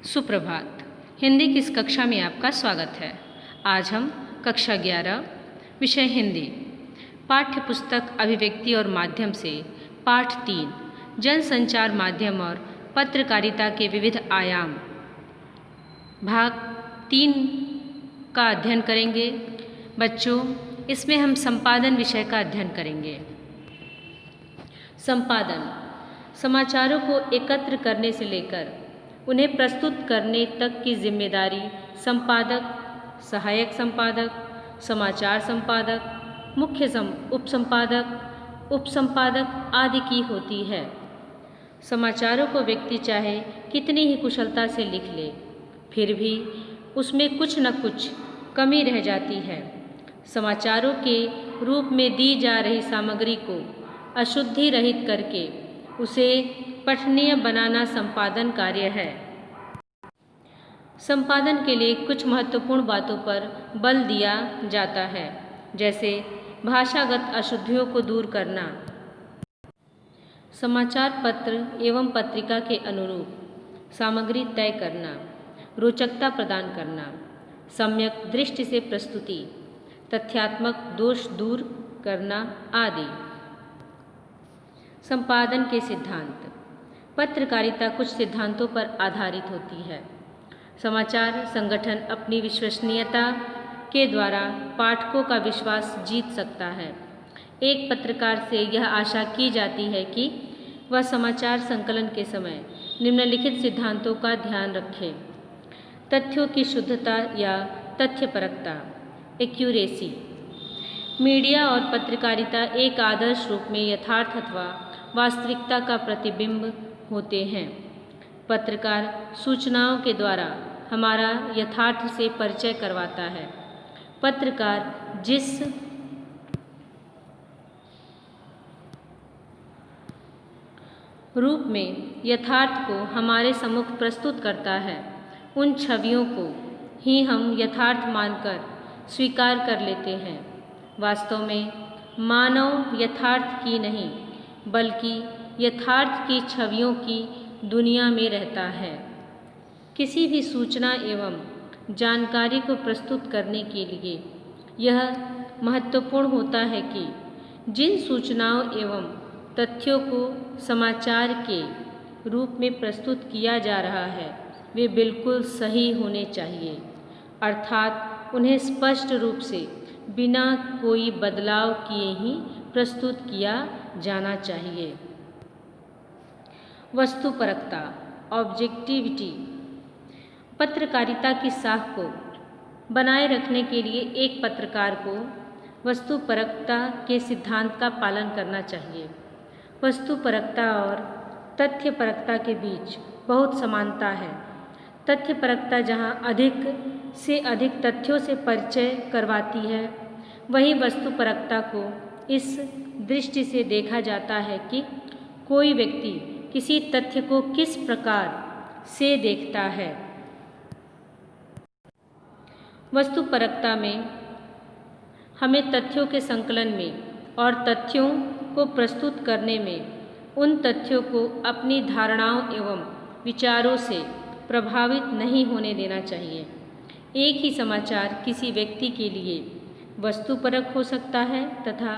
सुप्रभात। हिंदी की इस कक्षा में आपका स्वागत है। आज हम कक्षा 11 विषय हिंदी पाठ्य पुस्तक अभिव्यक्ति और माध्यम से पाठ 3 जनसंचार माध्यम और पत्रकारिता के विविध आयाम भाग 3 का अध्ययन करेंगे। बच्चों, इसमें हम संपादन विषय का अध्ययन करेंगे। संपादन समाचारों को एकत्र करने से लेकर उन्हें प्रस्तुत करने तक की जिम्मेदारी संपादक, सहायक संपादक, समाचार संपादक, मुख्य उपसंपादक, उपसंपादक आदि की होती है। समाचारों को व्यक्ति चाहे कितनी ही कुशलता से लिख ले, फिर भी उसमें कुछ न कुछ कमी रह जाती है। समाचारों के रूप में दी जा रही सामग्री को अशुद्धि रहित करके उसे पठनीय बनाना संपादन कार्य है। संपादन के लिए कुछ महत्वपूर्ण बातों पर बल दिया जाता है, जैसे भाषागत अशुद्धियों को दूर करना, समाचार पत्र एवं पत्रिका के अनुरूप सामग्री तय करना, रोचकता प्रदान करना, सम्यक दृष्टि से प्रस्तुति, तथ्यात्मक दोष दूर करना आदि। संपादन के सिद्धांत। पत्रकारिता कुछ सिद्धांतों पर आधारित होती है। समाचार संगठन अपनी विश्वसनीयता के द्वारा पाठकों का विश्वास जीत सकता है। एक पत्रकार से यह आशा की जाती है कि वह समाचार संकलन के समय निम्नलिखित सिद्धांतों का ध्यान रखे: तथ्यों की शुद्धता या तथ्यपरकता, एक्यूरेसी। मीडिया और पत्रकारिता एक आदर्श रूप में यथार्थ अथवा वास्तविकता का प्रतिबिंब होते हैं। पत्रकार सूचनाओं के द्वारा हमारा यथार्थ से परिचय करवाता है। पत्रकार जिस रूप में यथार्थ को हमारे सम्मुख प्रस्तुत करता है, उन छवियों को ही हम यथार्थ मानकर स्वीकार कर लेते हैं। वास्तव में मानव यथार्थ की नहीं, बल्कि यथार्थ की छवियों की दुनिया में रहता है। किसी भी सूचना एवं जानकारी को प्रस्तुत करने के लिए यह महत्वपूर्ण होता है कि जिन सूचनाओं एवं तथ्यों को समाचार के रूप में प्रस्तुत किया जा रहा है, वे बिल्कुल सही होने चाहिए, अर्थात उन्हें स्पष्ट रूप से बिना कोई बदलाव किए ही प्रस्तुत किया जाना चाहिए। वस्तुपरकता, ऑब्जेक्टिविटी। पत्रकारिता की साख को बनाए रखने के लिए एक पत्रकार को वस्तुपरकता के सिद्धांत का पालन करना चाहिए। वस्तुपरकता और तथ्यपरकता के बीच बहुत समानता है। तथ्यपरकता जहाँ अधिक से अधिक तथ्यों से परिचय करवाती है, वहीं वस्तुपरकता को इस दृष्टि से देखा जाता है कि कोई व्यक्ति किसी तथ्य को किस प्रकार से देखता है। वस्तुपरकता में हमें तथ्यों के संकलन में और तथ्यों को प्रस्तुत करने में उन तथ्यों को अपनी धारणाओं एवं विचारों से प्रभावित नहीं होने देना चाहिए। एक ही समाचार किसी व्यक्ति के लिए वस्तुपरक हो सकता है तथा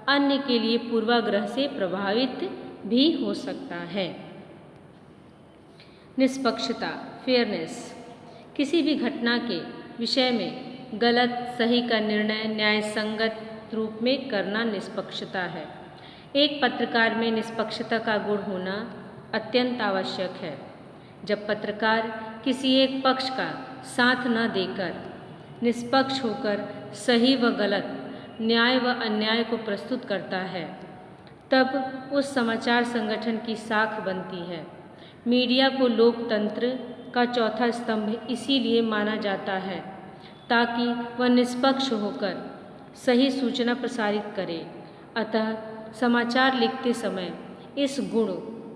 अन्य के लिए पूर्वाग्रह से प्रभावित भी हो सकता है। निष्पक्षता, फेयरनेस। किसी भी घटना के विषय में गलत सही का निर्णय न्यायसंगत रूप में करना निष्पक्षता है। एक पत्रकार में निष्पक्षता का गुण होना अत्यंत आवश्यक है। जब पत्रकार किसी एक पक्ष का साथ न देकर निष्पक्ष होकर सही व गलत, न्याय व अन्याय को प्रस्तुत करता है, तब उस समाचार संगठन की साख बनती है। मीडिया को लोकतंत्र का चौथा स्तंभ इसीलिए माना जाता है ताकि वह निष्पक्ष होकर सही सूचना प्रसारित करे। अतः समाचार लिखते समय इस गुण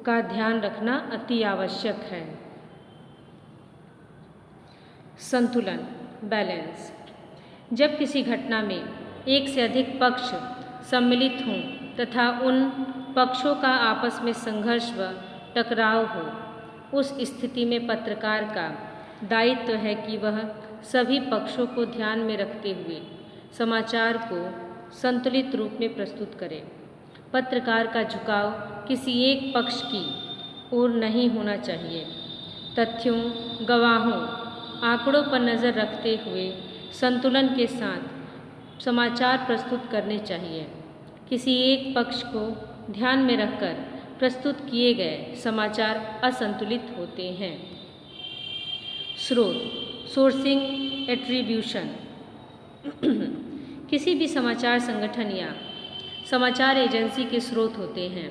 का ध्यान रखना अति आवश्यक है। संतुलन, बैलेंस। जब किसी घटना में एक से अधिक पक्ष सम्मिलित हों तथा उन पक्षों का आपस में संघर्ष व टकराव हो, उस स्थिति में पत्रकार का दायित्व है कि वह सभी पक्षों को ध्यान में रखते हुए समाचार को संतुलित रूप में प्रस्तुत करे। पत्रकार का झुकाव किसी एक पक्ष की ओर नहीं होना चाहिए। तथ्यों, गवाहों, आंकड़ों पर नज़र रखते हुए संतुलन के साथ समाचार प्रस्तुत करने चाहिए। किसी एक पक्ष को ध्यान में रखकर प्रस्तुत किए गए समाचार असंतुलित होते हैं। स्रोत, सोर्सिंग एट्रीब्यूशन। किसी भी समाचार संगठन या समाचार एजेंसी के स्रोत होते हैं।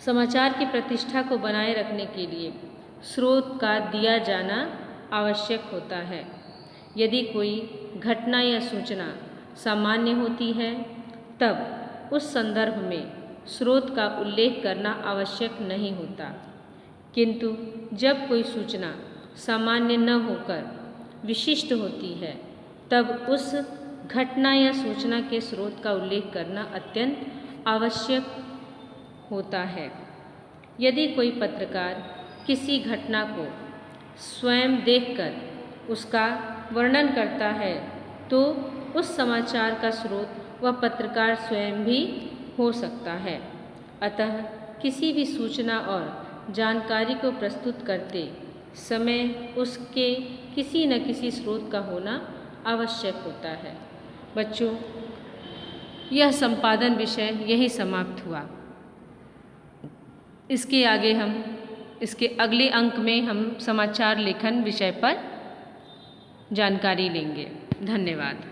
समाचार की प्रतिष्ठा को बनाए रखने के लिए स्रोत का दिया जाना आवश्यक होता है। यदि कोई घटना या सूचना सामान्य होती है, तब उस संदर्भ में स्रोत का उल्लेख करना आवश्यक नहीं होता, किंतु जब कोई सूचना सामान्य न होकर विशिष्ट होती है, तब उस घटना या सूचना के स्रोत का उल्लेख करना अत्यंत आवश्यक होता है। यदि कोई पत्रकार किसी घटना को स्वयं देखकर उसका वर्णन करता है, तो उस समाचार का स्रोत वह पत्रकार स्वयं भी हो सकता है। अतः किसी भी सूचना और जानकारी को प्रस्तुत करते समय उसके किसी न किसी स्रोत का होना आवश्यक होता है। बच्चों, यह संपादन विषय यही समाप्त हुआ। इसके आगे इसके अगले अंक में हम समाचार लेखन विषय पर जानकारी लेंगे। धन्यवाद।